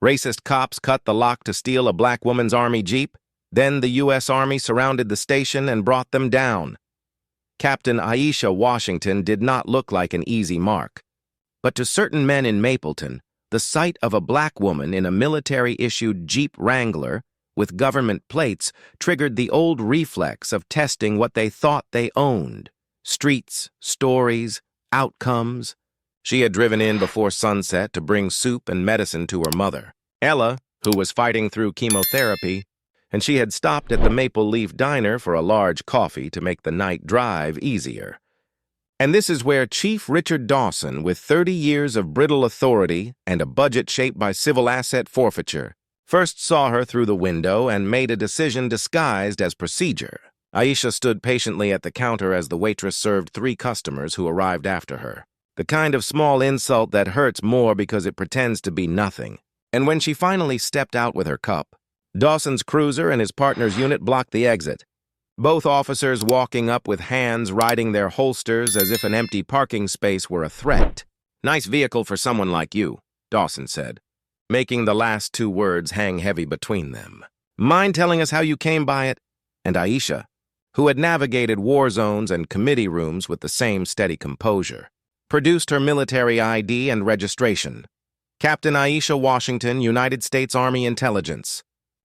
Racist cops cut the lock to steal a black woman's Army Jeep. Then the U.S. Army surrounded the station and brought them down. Captain Aisha Washington did not look like an easy mark. But to certain men in Mapleton, the sight of a black woman in a military-issued Jeep Wrangler with government plates triggered the old reflex of testing what they thought they owned. Streets, stories, outcomes. She had driven in before sunset to bring soup and medicine to her mother, Ella, who was fighting through chemotherapy, and she had stopped at the Maple Leaf Diner for a large coffee to make the night drive easier. And this is where Chief Richard Dawson, with 30 years of brittle authority and a budget shaped by civil asset forfeiture, first saw her through the window and made a decision disguised as procedure. Aisha stood patiently at the counter as the waitress served 3 customers who arrived after her. The kind of small insult that hurts more because it pretends to be nothing. And when she finally stepped out with her cup, Dawson's cruiser and his partner's unit blocked the exit. Both officers walking up with hands riding their holsters as if an empty parking space were a threat. "Nice vehicle for someone like you," Dawson said, making the last 2 words hang heavy between them. "Mind telling us how you came by it?" And Aisha, who had navigated war zones and committee rooms with the same steady composure, produced her military ID and registration. "Captain Aisha Washington, United States Army Intelligence.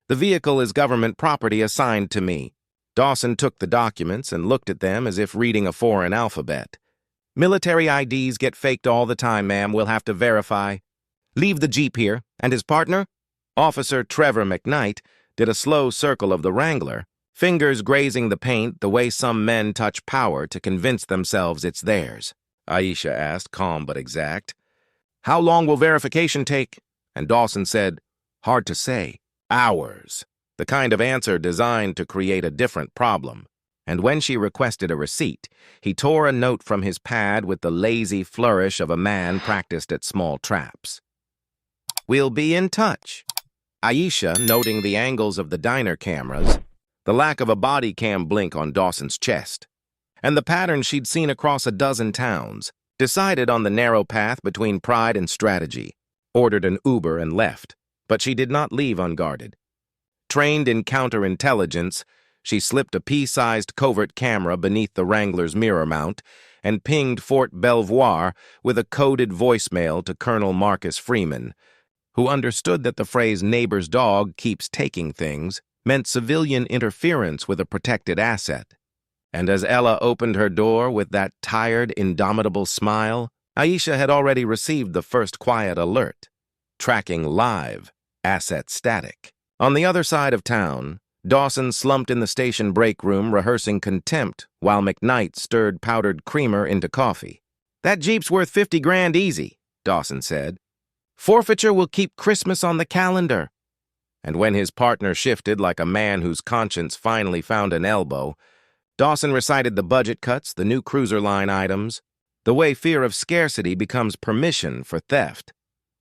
The vehicle is government property assigned to me." Dawson took the documents and looked at them as if reading a foreign alphabet. "Military IDs get faked all the time, ma'am. We'll have to verify." "Leave the Jeep here. And his partner?" Officer Trevor McKnight did a slow circle of the Wrangler, fingers grazing the paint the way some men touch power to convince themselves it's theirs. Aisha asked, calm but exact. "How long will verification take?" And Dawson said, "Hard to say. Hours." The kind of answer designed to create a different problem. And when she requested a receipt, he tore a note from his pad with the lazy flourish of a man practiced at small traps. "We'll be in touch." Aisha, noting the angles of the diner cameras, the lack of a body cam blink on Dawson's chest, and the pattern she'd seen across a dozen towns, decided on the narrow path between pride and strategy, ordered an Uber and left, but she did not leave unguarded. Trained in counterintelligence, she slipped a pea-sized covert camera beneath the Wrangler's mirror mount and pinged Fort Belvoir with a coded voicemail to Colonel Marcus Freeman, who understood that the phrase "neighbor's dog keeps taking things" meant civilian interference with a protected asset. And as Ella opened her door with that tired, indomitable smile, Aisha had already received the first quiet alert. Tracking live, asset static. On the other side of town, Dawson slumped in the station break room rehearsing contempt while McKnight stirred powdered creamer into coffee. "That Jeep's worth 50 grand easy," Dawson said. "Forfeiture will keep Christmas on the calendar." And when his partner shifted like a man whose conscience finally found an elbow, Dawson recited the budget cuts, the new cruiser line items, the way fear of scarcity becomes permission for theft.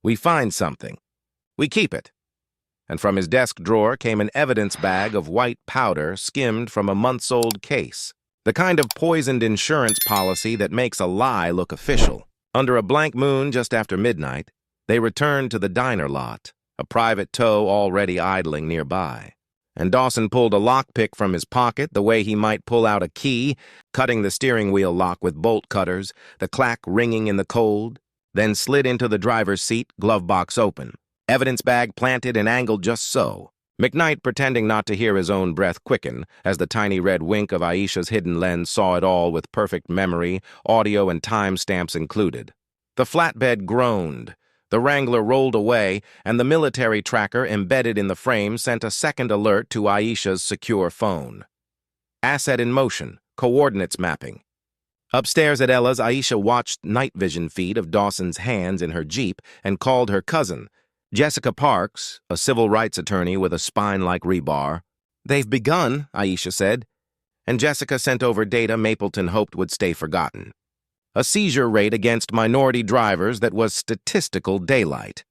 "We find something. We keep it." And from his desk drawer came an evidence bag of white powder skimmed from a months-old case, the kind of poisoned insurance policy that makes a lie look official. Under a blank moon just after midnight, they returned to the diner lot, a private tow already idling nearby. And Dawson pulled a lockpick from his pocket the way he might pull out a key, cutting the steering wheel lock with bolt cutters, the clack ringing in the cold, then slid into the driver's seat, glove box open. Evidence bag planted and angled just so, McKnight pretending not to hear his own breath quicken as the tiny red wink of Aisha's hidden lens saw it all with perfect memory, audio and timestamps included. The flatbed groaned, the Wrangler rolled away, and the military tracker embedded in the frame sent a second alert to Aisha's secure phone. Asset in motion, coordinates mapping. Upstairs at Ella's, Aisha watched night vision feed of Dawson's hands in her Jeep and called her cousin, Jessica Parks, a civil rights attorney with a spine like rebar. "They've begun," Aisha said, and Jessica sent over data Mapleton hoped would stay forgotten. A seizure rate against minority drivers that was statistical daylight.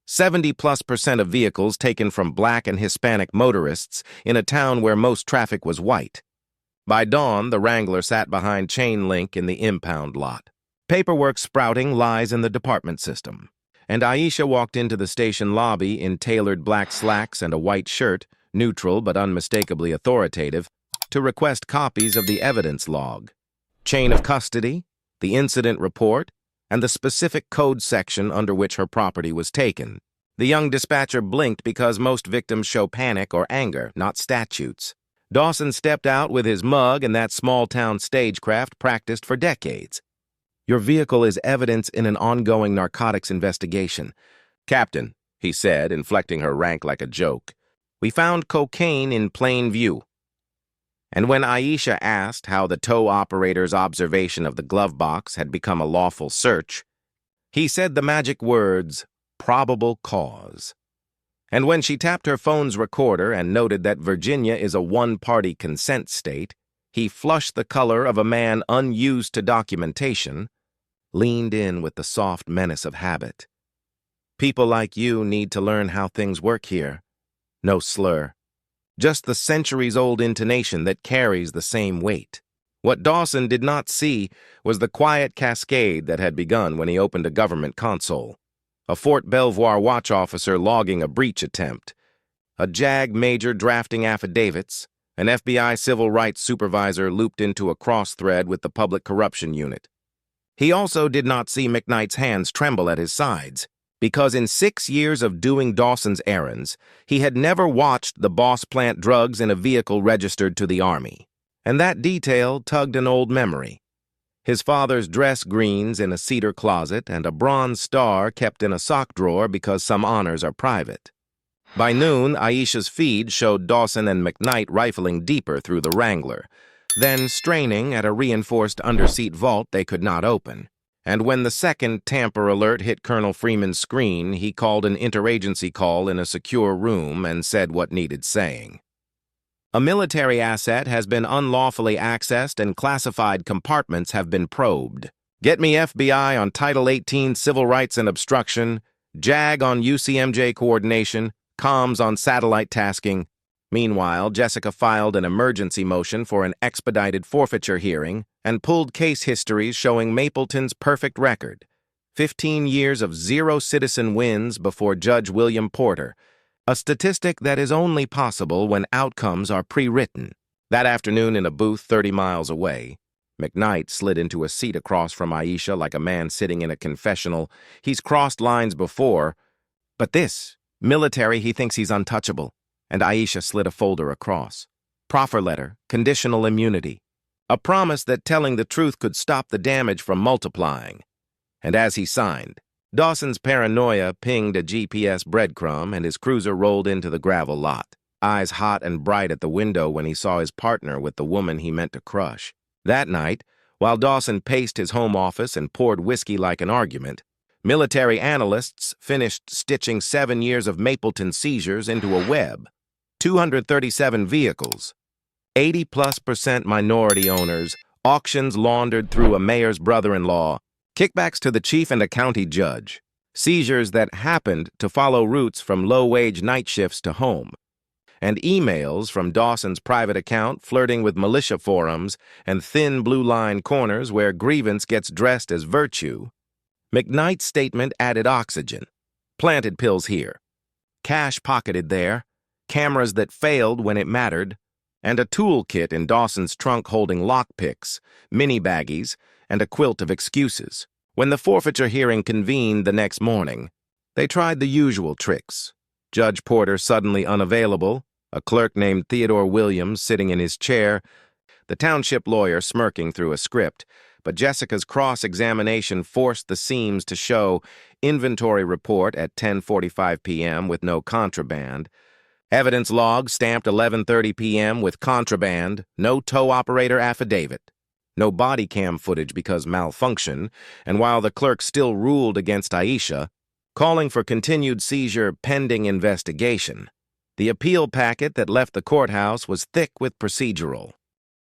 70+% of vehicles taken from black and Hispanic motorists in a town where most traffic was white. By dawn, the Wrangler sat behind chain link in the impound lot. Paperwork sprouting lies in the department system. and Aisha walked into the station lobby in tailored black slacks and a white shirt, neutral but unmistakably authoritative, to request copies of the evidence log, chain of custody, the incident report, and the specific code section under which her property was taken. The young dispatcher blinked because most victims show panic or anger, not statutes. Dawson stepped out with his mug and that small-town stagecraft practiced for decades. Your vehicle is evidence in an ongoing narcotics investigation. Captain, he said, inflecting her rank like a joke, we found cocaine in plain view. And when Aisha asked how the tow operator's observation of the glove box had become a lawful search, he said the magic words, probable cause. And when she tapped her phone's recorder and noted that Virginia is a one-party consent state, he flushed the color of a man unused to documentation, leaned in with the soft menace of habit. People like you need to learn how things work here. No slur. Just the centuries-old intonation that carries the same weight. What Dawson did not see was the quiet cascade that had begun when he opened a government console. A Fort Belvoir watch officer logging a breach attempt, a JAG major drafting affidavits, an FBI civil rights supervisor looped into a cross-thread with the public corruption unit. He also did not see McKnight's hands tremble at his sides, because in 6 years of doing Dawson's errands, he had never watched the boss plant drugs in a vehicle registered to the Army. And that detail tugged an old memory. His father's dress greens in a cedar closet and a bronze star kept in a sock drawer because some honors are private. By noon, Aisha's feed showed Dawson and McKnight rifling deeper through the Wrangler, then straining at a reinforced underseat vault they could not open. And when the second tamper alert hit Colonel Freeman's screen, he called an interagency call in a secure room and said what needed saying. A military asset has been unlawfully accessed and classified compartments have been probed. Get me FBI on Title 18 Civil Rights and Obstruction, JAG on UCMJ coordination, comms on satellite tasking. Meanwhile, Jessica filed an emergency motion for an expedited forfeiture hearing and pulled case histories showing Mapleton's perfect record. 15 years of 0 citizen wins before Judge William Porter, a statistic that is only possible when outcomes are pre-written. That afternoon in a booth 30 miles away, McKnight slid into a seat across from Aisha like a man sitting in a confessional. He's crossed lines before, but this, military, he thinks he's untouchable. And Aisha slid a folder across. Proffer letter, conditional immunity. A promise that telling the truth could stop the damage from multiplying. And as he signed, Dawson's paranoia pinged a GPS breadcrumb and his cruiser rolled into the gravel lot, eyes hot and bright at the window when he saw his partner with the woman he meant to crush. That night, while Dawson paced his home office and poured whiskey like an argument, military analysts finished stitching 7 years of Mapleton seizures into a web. 237 vehicles, 80+% minority owners, auctions laundered through a mayor's brother-in-law, kickbacks to the chief and a county judge, seizures that happened to follow routes from low-wage night shifts to home, and emails from Dawson's private account flirting with militia forums and thin blue-line corners where grievance gets dressed as virtue. McKnight's statement added oxygen, planted pills here, cash pocketed there, cameras that failed when it mattered, and a toolkit in Dawson's trunk holding lockpicks, mini-baggies, and a quilt of excuses. When the forfeiture hearing convened the next morning, they tried the usual tricks. Judge Porter suddenly unavailable, a clerk named Theodore Williams sitting in his chair, the township lawyer smirking through a script, but Jessica's cross-examination forced the seams to show inventory report at 10:45 p.m. with no contraband, evidence log stamped 11:30 p.m. with contraband, no tow operator affidavit, no body cam footage because malfunction, and while the clerk still ruled against Aisha, calling for continued seizure pending investigation, the appeal packet that left the courthouse was thick with procedural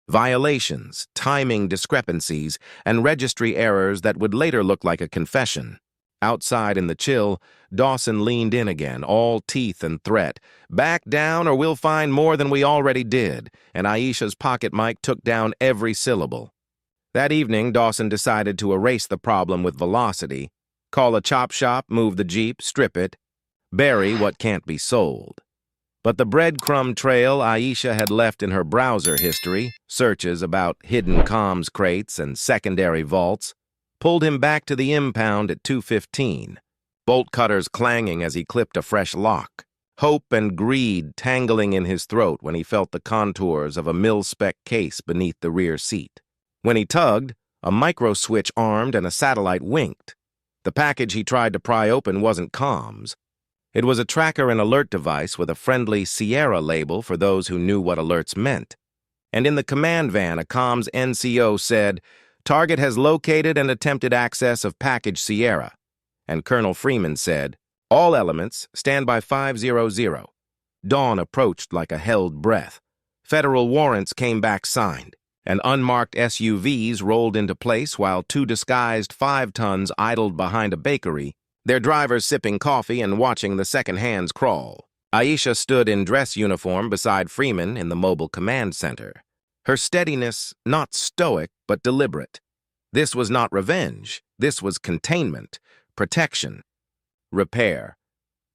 violations, timing discrepancies, and registry errors that would later look like a confession. Outside in the chill, Dawson leaned in again, all teeth and threat. Back down or we'll find more than we already did, and Aisha's pocket mic took down every syllable. That evening, Dawson decided to erase the problem with velocity Call a chop shop, move the Jeep, strip it, bury what can't be sold. But the breadcrumb trail Aisha had left in her browser history, searches about hidden comms crates and secondary vaults, pulled him back to the impound at 2:15, bolt cutters clanging as he clipped a fresh lock, hope and greed tangling in his throat when he felt the contours of a mil-spec case beneath the rear seat. When he tugged, a micro-switch armed and a satellite winked. The package he tried to pry open wasn't comms. It was a tracker and alert device with a friendly Sierra label for those who knew what alerts meant. And in the command van, a comms NCO said, "Target has located and attempted access of package Sierra." And Colonel Freeman said, "All elements, stand by 500. Dawn approached like a held breath. Federal warrants came back signed, and unmarked SUVs rolled into place while two disguised 5-tons idled behind a bakery, their drivers sipping coffee and watching the second hands crawl. Aisha stood in dress uniform beside Freeman in the mobile command center. Her steadiness not stoic, but deliberate. This was not revenge. This was containment, protection, repair.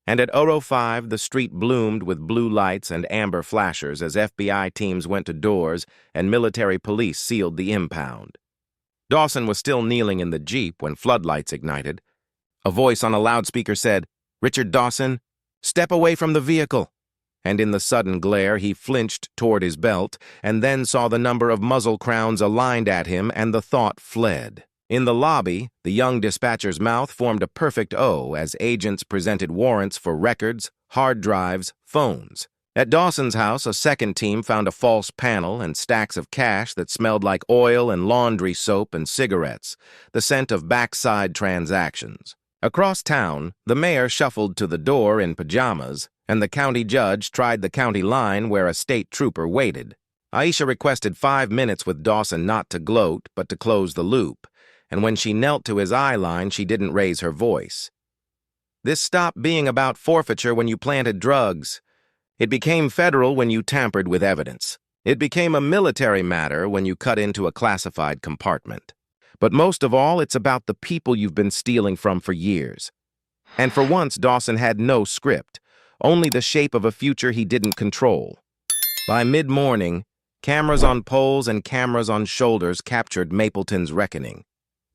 And at 0:05, the street bloomed with blue lights and amber flashers as FBI teams went to doors and military police sealed the impound. Dawson was still kneeling in the Jeep when floodlights ignited. A voice on a loudspeaker said, "Richard Dawson, step away from the vehicle." And in the sudden glare, he flinched toward his belt and then saw the number of muzzle crowns aligned at him, and the thought fled. In the lobby, the young dispatcher's mouth formed a perfect O as agents presented warrants for records, hard drives, phones. At Dawson's house, a second team found a false panel and stacks of cash that smelled like oil and laundry soap and cigarettes, the scent of backside transactions. Across town, the mayor shuffled to the door in pajamas, and the county judge tried the county line where a state trooper waited. Aisha requested 5 minutes with Dawson not to gloat, but to close the loop, and when she knelt to his eye line, she didn't raise her voice. "This stopped being about forfeiture when you planted drugs. It became federal when you tampered with evidence. It became a military matter when you cut into a classified compartment. But most of all, it's about the people you've been stealing from for years." And for once, Dawson had no script, only the shape of a future he didn't control. By mid-morning, cameras on poles and cameras on shoulders captured Mapleton's reckoning.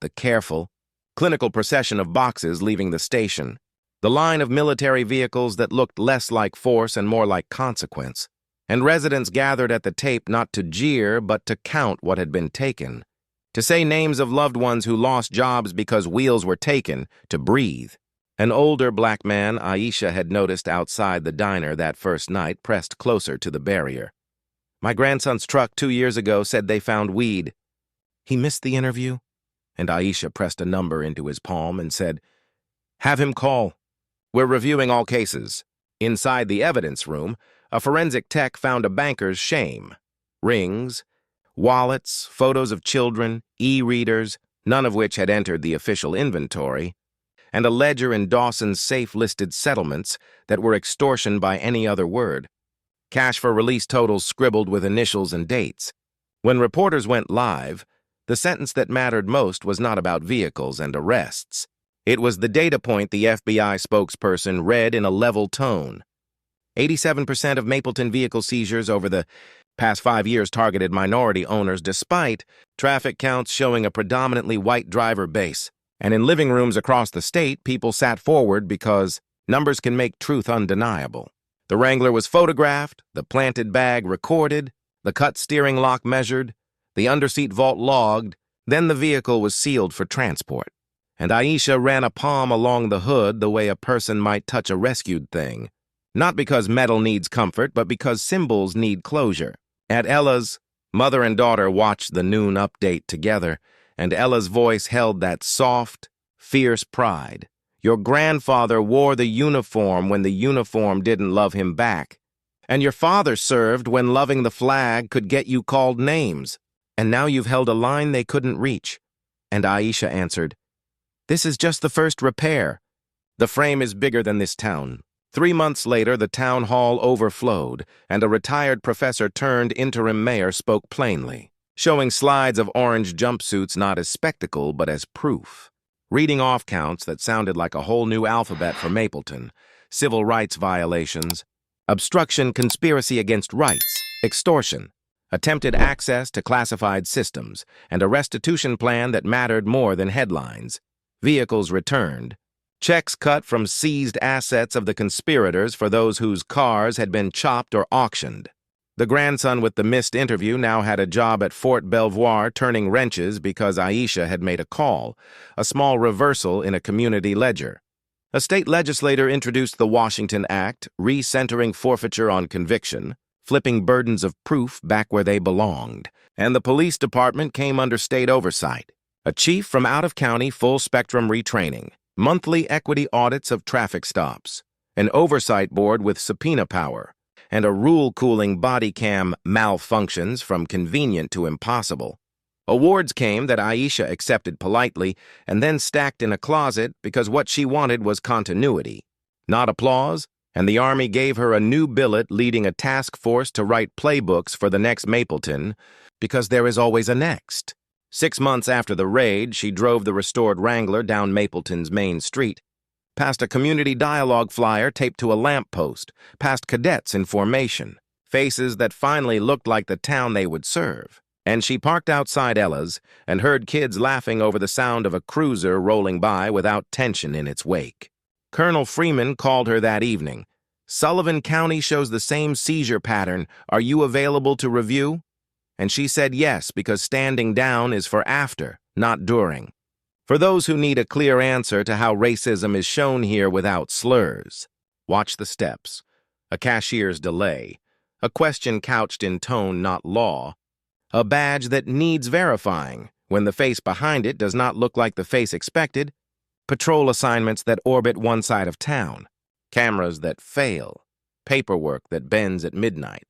The careful, clinical procession of boxes leaving the station, the line of military vehicles that looked less like force and more like consequence, and residents gathered at the tape not to jeer but to count what had been taken, to say names of loved ones who lost jobs because wheels were taken, to breathe. An older black man Aisha had noticed outside the diner that first night pressed closer to the barrier. "My grandson's truck 2 years ago said they found weed." "He missed the interview?" And Aisha pressed a number into his palm and said, "Have him call. We're reviewing all cases." Inside the evidence room, a forensic tech found a banker's shame. Rings, wallets, photos of children, e-readers, none of which had entered the official inventory, and a ledger in Dawson's safe listed settlements that were extortion by any other word. Cash for release totals scribbled with initials and dates. When reporters went live, the sentence that mattered most was not about vehicles and arrests. It was the data point the FBI spokesperson read in a level tone. 87% of Mapleton vehicle seizures over the past 5 years targeted minority owners despite traffic counts showing a predominantly white driver base. And in living rooms across the state, people sat forward because numbers can make truth undeniable. The Wrangler was photographed, the planted bag recorded, the cut steering lock measured, the underseat vault logged, then the vehicle was sealed for transport. And Aisha ran a palm along the hood the way a person might touch a rescued thing. Not because metal needs comfort, but because symbols need closure. At Ella's, mother and daughter watched the noon update together, and Ella's voice held that soft, fierce pride. Your grandfather wore the uniform when the uniform didn't love him back. And your father served when loving the flag could get you called names. And now you've held a line they couldn't reach. And Aisha answered, "This is just the first repair. The frame is bigger than this town." 3 months later, the town hall overflowed, and a retired professor turned interim mayor spoke plainly, showing slides of orange jumpsuits not as spectacle but as proof. reading off counts that sounded like a whole new alphabet for Mapleton: civil rights violations, obstruction, conspiracy against rights, extortion, attempted access to classified systems, and a restitution plan that mattered more than headlines. Vehicles returned, checks cut from seized assets of the conspirators for those whose cars had been chopped or auctioned. The grandson with the missed interview now had a job at Fort Belvoir turning wrenches because Aisha had made a call, a small reversal in a community ledger. A state legislator introduced the Washington Act, recentering forfeiture on conviction, flipping burdens of proof back where they belonged, and the police department came under state oversight. A chief from out-of-county full-spectrum retraining, monthly equity audits of traffic stops, an oversight board with subpoena power, and a rule-cooling body cam malfunctions from convenient to impossible. Awards came that Aisha accepted politely and then stacked in a closet because what she wanted was continuity, not applause, and the Army gave her a new billet leading a task force to write playbooks for the next Mapleton, because there is always a next. 6 months after the raid, she drove the restored Wrangler down Mapleton's main street, past a community dialogue flyer taped to a lamppost, past cadets in formation, faces that finally looked like the town they would serve. And she parked outside Ella's and heard kids laughing over the sound of a cruiser rolling by without tension in its wake. Colonel Freeman called her that evening. "Sullivan County shows the same seizure pattern. Are you available to review?" And she said yes, because standing down is for after, not during. For those who need a clear answer to how racism is shown here without slurs, watch the steps. A cashier's delay. A question couched in tone, not law. A badge that needs verifying when the face behind it does not look like the face expected. Patrol assignments that orbit one side of town. Cameras that fail. Paperwork that bends at midnight.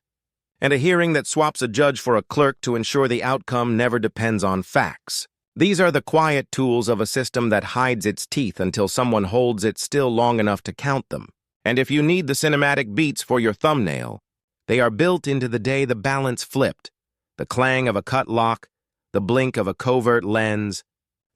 And a hearing that swaps a judge for a clerk to ensure the outcome never depends on facts. These are the quiet tools of a system that hides its teeth until someone holds it still long enough to count them. And if you need the cinematic beats for your thumbnail, they are built into the day the balance flipped. The clang of a cut lock, the blink of a covert lens,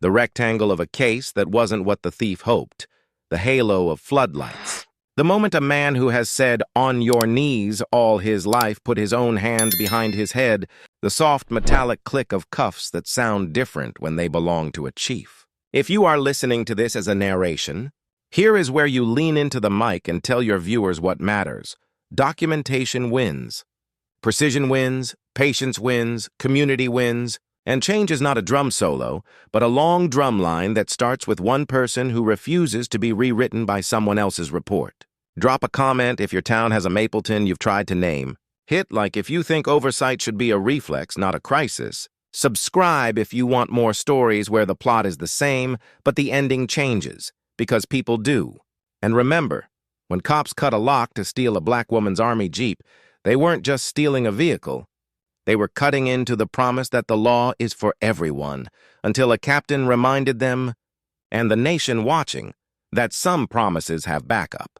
the rectangle of a case that wasn't what the thief hoped, the halo of floodlights. The moment a man who has said "on your knees" all his life put his own hands behind his head, the soft metallic click of cuffs that sound different when they belong to a chief. If you are listening to this as a narration, here is where you lean into the mic and tell your viewers what matters. Documentation wins. Precision wins, patience wins, community wins, and change is not a drum solo, but a long drum line that starts with one person who refuses to be rewritten by someone else's report. Drop a comment if your town has a Mapleton you've tried to name. Hit like if you think oversight should be a reflex, not a crisis. Subscribe if you want more stories where the plot is the same, but the ending changes, because people do. And remember, when cops cut a lock to steal a black woman's Army Jeep, they weren't just stealing a vehicle. They were cutting into the promise that the law is for everyone, until a captain reminded them, and the nation watching, that some promises have backup.